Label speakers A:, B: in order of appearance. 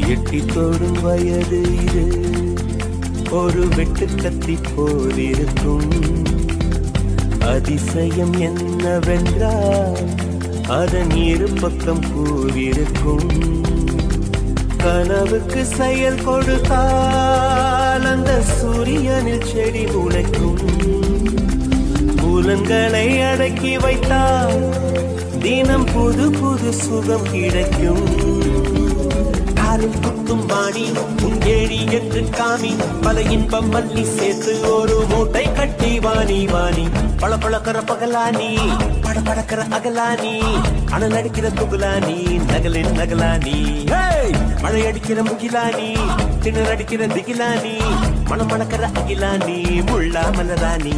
A: எட்டி தொடும் வயது இது ஒரு வெட்டுக்கத்தி போலிருக்கும். அதிசயம் என்னவென்றால் அதன் இரு பக்கம் கூறிருக்கும். கனவுக்கு செயல் கொடுத்தால் அந்த சூரியனில் செடி முளைக்கும். புலன்களை அடக்கி வைத்தால் தினம் புது புது சுகம் கிடைக்கும். காரில் குத்தும் வாணி உன் ஏழி என்று காமி, பல இன்பம் மல்லி சேர்த்து ஒரு மூட்டை கட்டி வாணி வாணி. பழ பழக்கிற பகலானி, பட படக்கிற அகலானி, அனல் அடிக்கிற துகுலானி, நகலின் நகலானி. மழை அடிக்கிற முகிலானி, திணற அடிக்கிற திகிலானி, மணம் மணக்கிற அகிலானி, முள்ளா மலரானி.